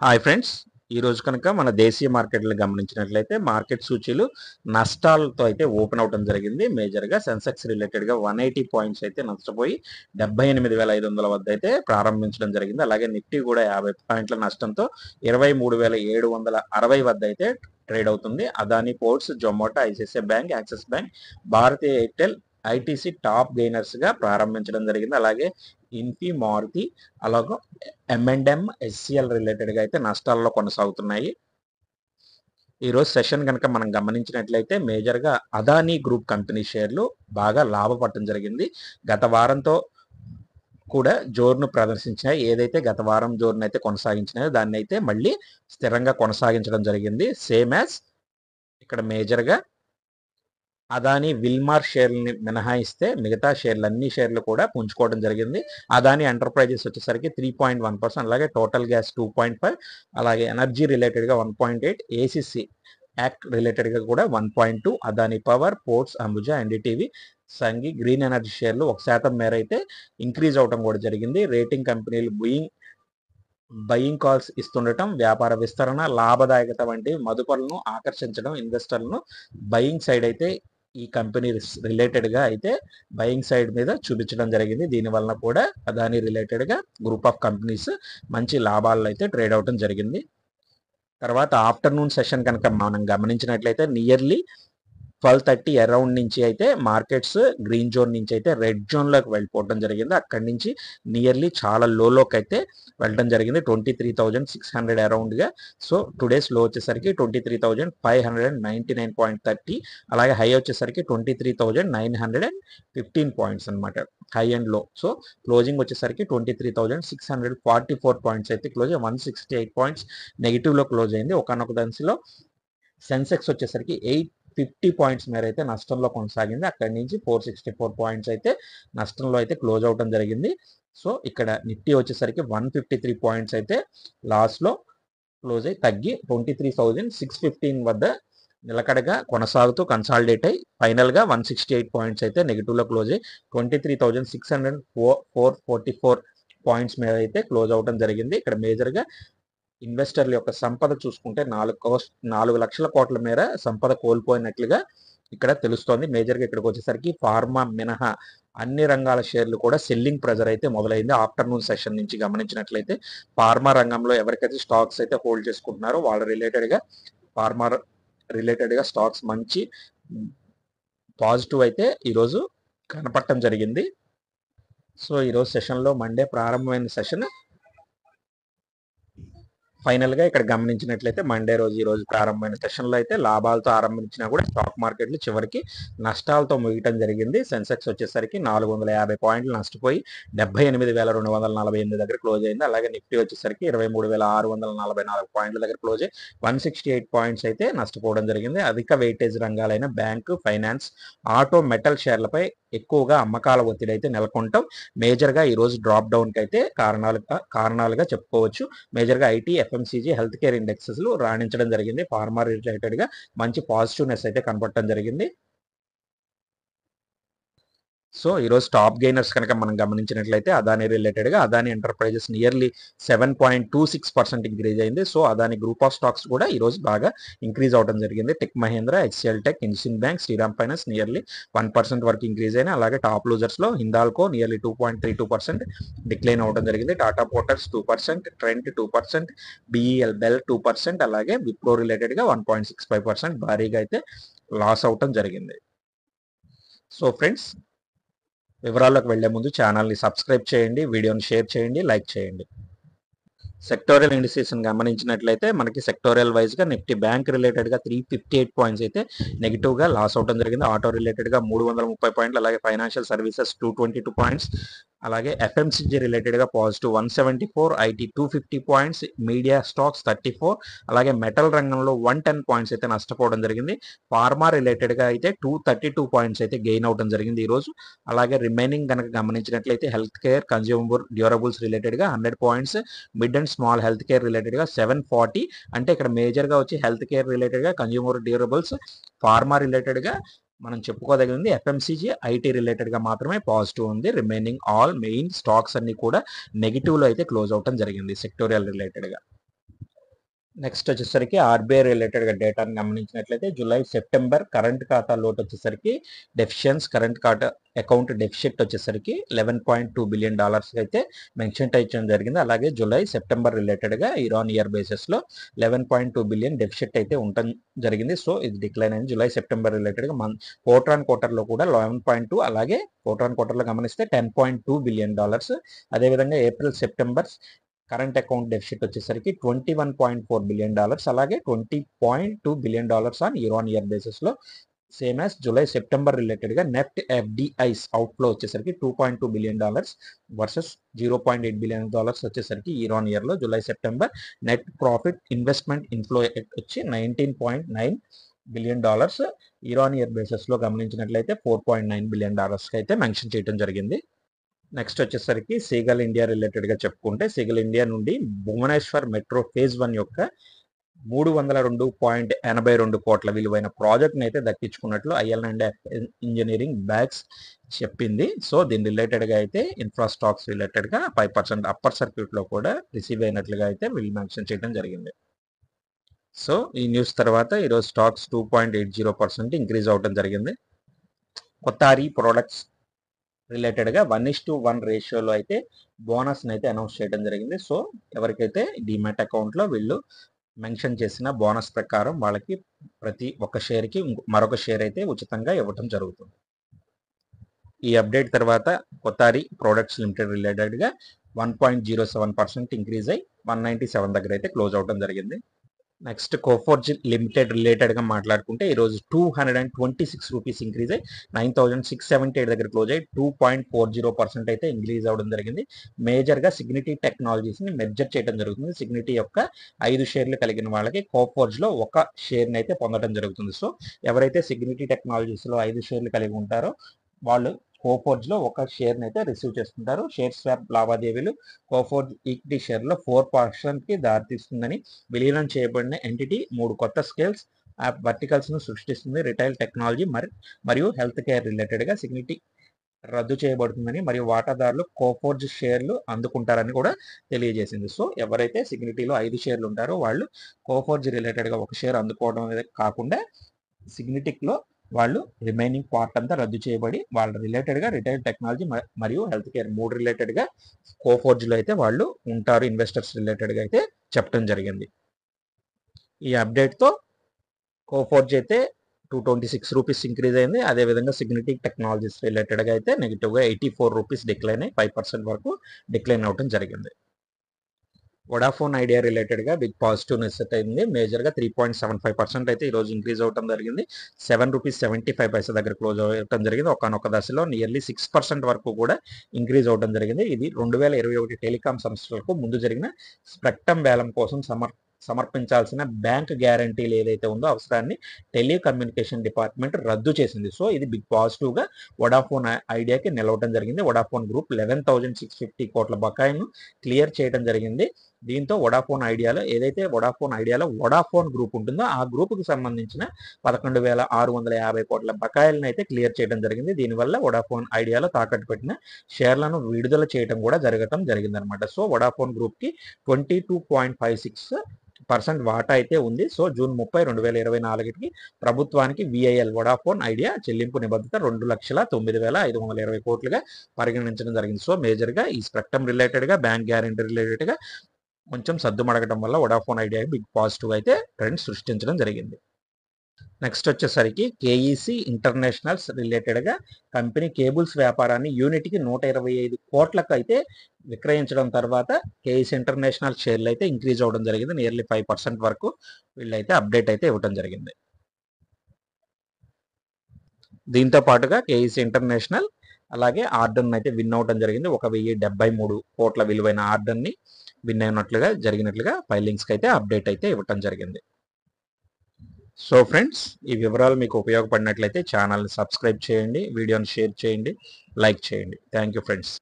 Hi friends. ఈరోజు కనుక మన దేశీయ మార్కెట్లు గమనించినట్లయితే మార్కెట్ సూచీలు నష్టాలతో అయితే ఓపెన్ అవడం జరిగింది. మేజర్గా సెన్సెక్స్ రిలేటెడ్గా 180 పాయింట్స్ అయితే నష్టపోయి 78,500 వద్ద అయితే ప్రారంభించడం జరిగింది. అలాగే నిఫ్టీ కూడా 50 పాయింట్ల నష్టంతో 23,760 వద్ద అయితే ట్రేడ్ అవుతుంది. Adani ports, Zomato, ICICI bank, Axis bank, Bharti Airtel, ITC top gainers గా ప్రారంభించడం జరిగింది. అలాగే ఇన్ఫీ, మారుతి, అలాగే M&M, SCL రిలేటెడ్ గా అయితే నష్టాల్లో కొనసాగుతున్నాయి. ఈరోజు సెషన్ కనుక మనం గమనించినట్లయితే మేజర్గా అదానీ గ్రూప్ కంపెనీ షేర్లు బాగా లాభపడటం జరిగింది. గత వారంతో కూడా జోరును ప్రదర్శించినాయి. ఏదైతే గత వారం జోరును అయితే కొనసాగించినాయో దాన్ని అయితే మళ్ళీ స్థిరంగా కొనసాగించడం జరిగింది. సేమ్ యాజ్ ఇక్కడ మేజర్గా అదానీ విల్మార్ షేర్లని మినహాయిస్తే మిగతా షేర్లు అన్ని షేర్లు కూడా పుంజుకోవడం జరిగింది. అదానీ ఎంటర్ప్రైజెస్ వచ్చేసరికి 3.1%, అలాగే టోటల్ గ్యాస్ 2.5, అలాగే ఎనర్జీ రిలేటెడ్గా 1.8, ఏసీసీ యాక్ట్ రిలేటెడ్గా కూడా 1.2, Adani power, ports, Ambuja, NDTV, Sanghi, green energy షేర్లు 1% మేర అయితే ఇంక్రీజ్ అవడం కూడా జరిగింది. రేటింగ్ కంపెనీలు బయింగ్ కాల్స్ ఇస్తుండటం, వ్యాపార విస్తరణ, లాభదాయకత వంటి మదుపరులను ఆకర్షించడం ఇన్వెస్టర్లను బయింగ్ సైడ్ అయితే ఈ కంపెనీ రిలేటెడ్గా అయితే బయింగ్ సైడ్ మీద చూపించడం జరిగింది. దీనివలన కూడా అదాని రిలేటెడ్గా గ్రూప్ ఆఫ్ కంపెనీస్ మంచి లాభాల్లో అయితే ట్రేడ్ అవడం జరిగింది. తర్వాత ఆఫ్టర్నూన్ సెషన్ కనుక మనం గమనించినట్లయితే నియర్లీ 12:30 అరౌండ్ నుంచి అయితే మార్కెట్స్ గ్రీన్ జోన్ నుంచి అయితే రెడ్ జోన్లోకి వెళ్ళిపోవడం జరిగింది. అక్కడి నుంచి నియర్లీ చాలా లోకి అయితే వెళ్ళడం జరిగింది, 23,600 అరౌండ్గా. సో టుడేస్ లో వచ్చేసరికి 23,599.30, అలాగే హై వచ్చేసరికి 23,915 పాయింట్స్ అనమాట, హై అండ్ లో. సో క్లోజింగ్ వచ్చేసరికి 23,644 పాయింట్స్ అయితే క్లోజ్, 168 పాయింట్స్ నెగిటివ్లో క్లోజ్ అయింది. ఒకనొక దశలో సెన్సెక్స్ వచ్చేసరికి 850 పాయింట్స్ మేర అయితే నష్టంలో కొనసాగింది. అక్కడి నుంచి 464 పాయింట్స్ అయితే నష్టంలో అయితే క్లోజ్ అవడం జరిగింది. సో ఇక్కడ నిఫ్టీ వచ్చేసరికి 153 పాయింట్స్ అయితే లాస్లో క్లోజ్ అయ్యి తగ్గి 23,615 వద్ద నిలకడగా కొనసాగుతూ కన్సాలిడేట్ అయ్యి ఫైనల్గా 168 పాయింట్స్ అయితే నెగిటివ్లో క్లోజ్ అయ్యి 23,644 పాయింట్స్ మీద అయితే క్లోజ్ అవడం జరిగింది. ఇక్కడ మేజర్గా ఇన్వెస్టర్ల యొక్క సంపద చూసుకుంటే 4 లక్షల కోట్ల మేర సంపద కోల్పోయినట్లుగా ఇక్కడ తెలుస్తోంది. మేజర్గా ఇక్కడికి వచ్చేసరికి ఫార్మా మినహా అన్ని రంగాల షేర్లు కూడా సెల్లింగ్ ప్రెజర్ అయితే మొదలైంది. ఆఫ్టర్నూన్ సెషన్ నుంచి గమనించినట్లయితే ఫార్మా రంగంలో ఎవరికైతే స్టాక్స్ అయితే హోల్డ్ చేసుకుంటున్నారో వాళ్ళ ఫార్మా రిలేటెడ్గా స్టాక్స్ మంచి పాజిటివ్ అయితే ఈరోజు కనపడటం జరిగింది. సో ఈరోజు సెషన్లో మండే ప్రారంభమైన సెషన్ ఫైనల్గా ఇక్కడ గమనించినట్లయితే మండే రోజు ఈరోజు ప్రారంభమైన సెషన్లో అయితే లాభాలతో ఆరంభించినా కూడా స్టాక్ మార్కెట్లు చివరికి నష్టాలతో ముగియటం జరిగింది. సెన్సెక్స్ వచ్చేసరికి 450 పాయింట్లు నష్టపోయి 78,248 దగ్గర క్లోజ్ అయింది. అలాగే నిఫ్టీ వచ్చేసరికి 23,644 పాయింట్ల దగ్గర క్లోజ్ అయ్యి 168 పాయింట్స్ అయితే నష్టపోవడం జరిగింది. అధిక వెయిటేజ్ రంగాలైన బ్యాంకు, ఫైనాన్స్, ఆటో, మెటల్ షేర్లపై ఎక్కువగా అమ్మకాల ఒత్తిడి అయితే నెలకొంటాం మేజర్గా ఈరోజు డ్రాప్ డౌన్కి అయితే కారణాలుగా చెప్పుకోవచ్చు. మేజర్గా IT, FMCG, health care indexes రాణించడం జరిగింది. ఫార్మా రిలేటెడ్గా మంచి పాజిటివ్నెస్ అయితే కనపడటం జరిగింది. సో ఈరోజు టాప్ గెయినర్స్ కనుక మనం గమనించినట్లయితే అదానీ రిలేటెడ్గా అదానీ ఎంటర్ప్రైజెస్ నియర్లీ 7.26% ఇంక్రీజ్ అయింది. So Adani group of stocks కూడా ఈరోజు బాగా ఇంక్రీజ్ అవడం జరిగింది. Tech Mahindra, HCL tech, Indian bank, Shriram finance nearly 1% వరకు ఇంక్రీజ్ అయినాయి. అలాగే టాప్ లూజర్స్లో హిందాల్కో నియర్లీ 2.32% డిక్లైన్ అవడం జరిగింది. Tata motors 2%, Trent 2%, BEL BEL 2%, అలాగే విప్రో రిలేటెడ్గా 1.65% భారీగా అయితే లాస్ అవటం జరిగింది. సో ఫ్రెండ్స్, వివరాల్లోకి వెళ్లే ముందు ఛానల్ని సబ్స్క్రైబ్ చేయండి, వీడియోని షేర్ చేయండి, లైక్ చేయండి. సెక్టోరియల్ ఇండిసెస్ గమనించినట్లయితే మనకి సెక్టోరియల్ వైజ్గా నిఫ్టీ బ్యాంక్ రిలేటెడ్గా 358 పాయింట్స్ అయితే నెగిటివ్గా లాస్ అవడం జరిగింది. ఆటో రిలేటెడ్గా 330 పాయింట్లు, అలాగే ఫైనాన్షియల్ సర్వీసెస్ 222 పాయింట్స్, అలాగే FMCG రిలేటెడ్గా positive 174, IT 250 points, media stocks 34, అలాగే మెటల్ రంగంలో 110 పాయింట్స్ అయితే నష్టపోవడం జరిగింది. ఫార్మా రిలేటెడ్గా అయితే 232 పాయింట్స్ అయితే గెయిన్ అవడం జరిగింది ఈరోజు. అలాగే రిమైనింగ్ కనుక గమనించినట్లయితే హెల్త్ కేర్, కన్జ్యూమర్ డ్యూరబుల్స్ రిలేటెడ్గా 100 points, mid and small health care రిలేటెడ్గా 740, అంటే ఇక్కడ మేజర్గా వచ్చి హెల్త్ కేర్ రిలేటెడ్గా, కన్జ్యూమర్ డ్యూరబుల్స్, ఫార్మా రిలేటెడ్గా మనం చెప్పుకోదగింది FMCG, ఐటీ రిలేటెడ్గా మాత్రమే పాజిటివ్ ఉంది. రిమైనింగ్ ఆల్ మెయిన్ స్టాక్స్ అన్ని కూడా నెగిటివ్లో అయితే క్లోజ్ అవటం జరిగింది సెక్టోరియల్ రిలేటెడ్గా. నెక్స్ట్ వచ్చేసరికి ఆర్బీఐ రిలేటెడ్గా డేటాను గమనించినట్లయితే జూలై సెప్టెంబర్ కరెంట్ ఖాతా లోటు వచ్చేసరికి కరెంట్ ఖాతా అకౌంట్ డెఫిషిట్ వచ్చేసరికి $11.2 బిలియన్ అయితే మెన్షన్ చేయడం జరిగింది. అలాగే జూలై సెప్టెంబర్ రిలేటెడ్గా ఇయర్ బేసిస్లో 11.2 బిలియన్ డెఫిషిట్ అయితే ఉండటం జరిగింది. సో ఇది డిక్లైన్ అయింది. జూలై సెప్టెంబర్ రిలేటెడ్గా క్వార్టర్లో కూడా 11.2, అలాగే క్వార్టర్లో గమనిస్తే $10.2 బిలియన్. అదేవిధంగా April September current account deficit వచ్చేసరికి $21.4 బిలియన్, అలాగే $20.2 బిలియన్ ఆన్ ఇయర్ బేసిస్లో. సేమ్ యాజ్ జూలై సెప్టెంబర్ రిలేటెడ్గా నెఫ్ట్ ఎఫ్డిఐస్ అవుట్ఫ్లో వచ్చేసరికి $2.2 బిలియన్ వర్సెస్ $0.8 బిలియన్ వచ్చేసరికి ఆన్ ఇయర్లో July September. Net profit investment inflow వచ్చి $19.9 బిలియన్ ఆన్ ఇయర్ బేసిస్లో గమనించినట్లయితే $4.9 బిలియన్ అయితే మెన్షన్ చేయడం జరిగింది. నెక్స్ట్ వచ్చేసరికి సీగల్ ఇండియా రిలేటెడ్గా చెప్పుకుంటే సీగల్ ఇండియా నుండి భువనేశ్వర్ మెట్రో ఫేజ్ 1 యొక్క 302.82 కోట్ల విలువైన ప్రాజెక్ట్ని అయితే దక్కించుకున్నట్లు ఐఎల్&ఎఫ్ ఇంజనీరింగ్ బ్యాగ్స్ చెప్పింది. సో దీని రిలేటెడ్గా అయితే ఇన్ఫ్రాస్టాక్స్ రిలేటెడ్గా 5% అప్పర్ సర్క్యూట్లో కూడా రిసీవ్ అయినట్లుగా అయితే వీళ్ళు మెన్షన్ చేయడం జరిగింది. సో ఈ న్యూస్ తర్వాత ఈరోజు స్టాక్స్ 2.80% ఇంక్రీజ్ అవడం జరిగింది. కొత్తారి ప్రొడక్ట్స్ రిలేటెడ్గా 1:1 రేషియోలో అయితే బోనస్ని అయితే అనౌన్స్ చేయడం జరిగింది. సో ఎవరికైతే డిమాట్ అకౌంట్లో వీళ్ళు మెన్షన్ చేసిన బోనస్ ప్రకారం వాళ్ళకి ప్రతి ఒక్క షేర్కి మరొక షేర్ అయితే ఉచితంగా ఇవ్వటం జరుగుతుంది. ఈ అప్డేట్ తర్వాత కొత్తారి ప్రొడక్ట్స్ లిమిటెడ్ రిలేటెడ్గా 1.07% ఇంక్రీజ్ అయ్యి 197 దగ్గర అయితే క్లోజ్ అవడం జరిగింది. నెక్స్ట్ కోఫోర్జ్ లిమిటెడ్ రిలేటెడ్గా మాట్లాడుకుంటే ఈరోజు 226 రూపీస్ ఇంక్రీజ్ అయ్యి 9678 దగ్గర క్లోజ్ అయ్యి 2.40% అయితే ఇంక్రీజ్ అవ్వడం జరిగింది. మేజర్గా సిగ్నిటీ టెక్నాలజీస్ని మెర్జర్ చేయడం జరుగుతుంది. సిగ్నిటీ యొక్క 5 షేర్లు కలిగిన వాళ్ళకి కోఫోర్జ్లో ఒక షేర్ని అయితే పొందడం జరుగుతుంది. సో ఎవరైతే సిగ్నిటీ టెక్నాలజీస్లో 5 షేర్లు కలిగి ఉంటారో వాళ్ళు కోఫోర్జ్లో ఒక షేర్ని అయితే రిసీవ్ చేసుకుంటారు. షేర్ స్వాప్ లావాదేవీలు కోఫోర్జ్ ఈక్విటీ షేర్లో 4%కి దారితీస్తుందని విలీనం చేయబడిన ఎంటిటీ 3 కొత్త స్కేల్స్ వర్టికల్స్ను సృష్టిస్తుంది. రిటైల్ టెక్నాలజీ మరియు హెల్త్ కేర్ రిలేటెడ్గా సిగ్నిటీ రద్దు చేయబడుతుందని మరియు వాటాదారులు కోఫోర్జ్ షేర్లు అందుకుంటారని కూడా తెలియజేసింది. సో ఎవరైతే సిగ్నిటీలో 5 షేర్లు ఉంటారో వాళ్ళు కోఫోర్జ్ రిలేటెడ్గా ఒక షేర్ అందుకోవడం అనేది కాకుండా సిగ్నిటిక్లో వాళ్ళు రిమైనింగ్ పార్ట్ అంతా రద్దు చేయబడి వాళ్ళ రిలేటెడ్గా రిటైల్ టెక్నాలజీ మరియు హెల్త్ కేర్ 3 రిలేటెడ్గా కోఫోర్జ్లో అయితే వాళ్ళు ఉంటారు. ఇన్వెస్టర్స్ రిలేటెడ్గా అయితే చెప్పడం జరిగింది. ఈ అప్డేట్తో కోఫోర్జ్ అయితే 226 రూపీస్ ఇంక్రీజ్ అయింది. అదేవిధంగా సిగ్నిటిక్ టెక్నాలజీస్ రిలేటెడ్గా అయితే నెగిటివ్గా 84 రూపీస్ డిక్లైన్ అయ్యి 5% వరకు డిక్లైన్ అవ్వడం జరిగింది. వొడాఫోన్ ఐడియా రిలేటెడ్గా బిగ్ పాజిటివ్ న్యూస్ అయితే అయింది. మేజర్గా 3.75% అయితే ఈరోజు ఇంక్రీజ్ అవడం జరిగింది. ₹7.75 దగ్గర క్లోజ్ అవ్వడం జరిగింది. ఒకనొక దశలో నియర్లీ 6% వరకు కూడా ఇంక్రీజ్ అవడం జరిగింది. ఇది 2021 టెలికాం సంస్థలకు ముందు జరిగిన స్పెక్ట్రమ్ వేలం కోసం సమర్పించాల్సిన బ్యాంక్ గ్యారంటీలు ఏదైతే ఉందో అవసరాన్ని టెలికమ్యూనికేషన్ డిపార్ట్మెంట్ రద్దు చేసింది. సో ఇది బిగ్ పాజిటివ్గా వొడాఫోన్ ఐడియాకి నిలవడం జరిగింది. వొడాఫోన్ గ్రూప్ 11,650 కోట్ల బకాయిను క్లియర్ చేయడం జరిగింది. దీంతో వొడాఫోన్ ఐడియాలో ఏదైతే వొడాఫోన్ గ్రూప్ ఉంటుందో ఆ గ్రూప్కి సంబంధించిన 11,650 కోట్ల బకాయిలను అయితే క్లియర్ చేయడం జరిగింది. దీనివల్ల వొడాఫోన్ ఐడియాలో తాకట్టు పెట్టిన షేర్లను విడుదల చేయడం కూడా జరిగిందనమాట. సో వొడాఫోన్ గ్రూప్కి 22.56% వాటా అయితే ఉంది. సో జూన్ 30, 2024కి ప్రభుత్వానికి విఐఎల్ వొడాఫోన్ ఐడియా చెల్లింపు నిబద్ధత 2,09,520 కోట్లుగా పరిగణించడం జరిగింది. సో మేజర్గా ఈ స్పెక్ట్రమ్ రిలేటెడ్గా బ్యాంక్ గ్యారంటీ రిలేటెడ్గా కొంచెం సర్దుమడగడం వల్ల వొడాఫోన్ ఐడియా బిగ్ పాజిటివ్ అయితే ట్రెండ్ సృష్టించడం జరిగింది. నెక్స్ట్ వచ్చేసరికి కేఈసి ఇంటర్నేషనల్స్ రిలేటెడ్గా కంపెనీ కేబుల్స్ వ్యాపారాన్ని యూనిట్కి 125 కోట్లకు అయితే విక్రయించడం తర్వాత కేఈసి ఇంటర్నేషనల్ షేర్లు అయితే ఇంక్రీజ్ అవ్వడం జరిగింది. నియర్లీ 5% వరకు వీళ్ళైతే అప్డేట్ అయితే ఇవ్వడం జరిగింది. దీంతో పాటుగా కేఈసి ఇంటర్నేషనల్ అలాగే ఆర్డర్ని అయితే విన్ అవ్వడం జరిగింది. 1,073 కోట్ల విలువైన ఆర్డర్ని విన్ అయినట్లుగా జరిగినట్లుగా ఫైలింగ్స్కి అయితే అప్డేట్ అయితే ఇవ్వడం జరిగింది. సో ఫ్రెండ్స్ ఈ వివరాలు మీకు ఉపయోగపడినట్లయితే ఛానల్ని సబ్స్క్రైబ్ చేయండి, వీడియోని షేర్ చేయండి, లైక్ చేయండి. Thank you friends.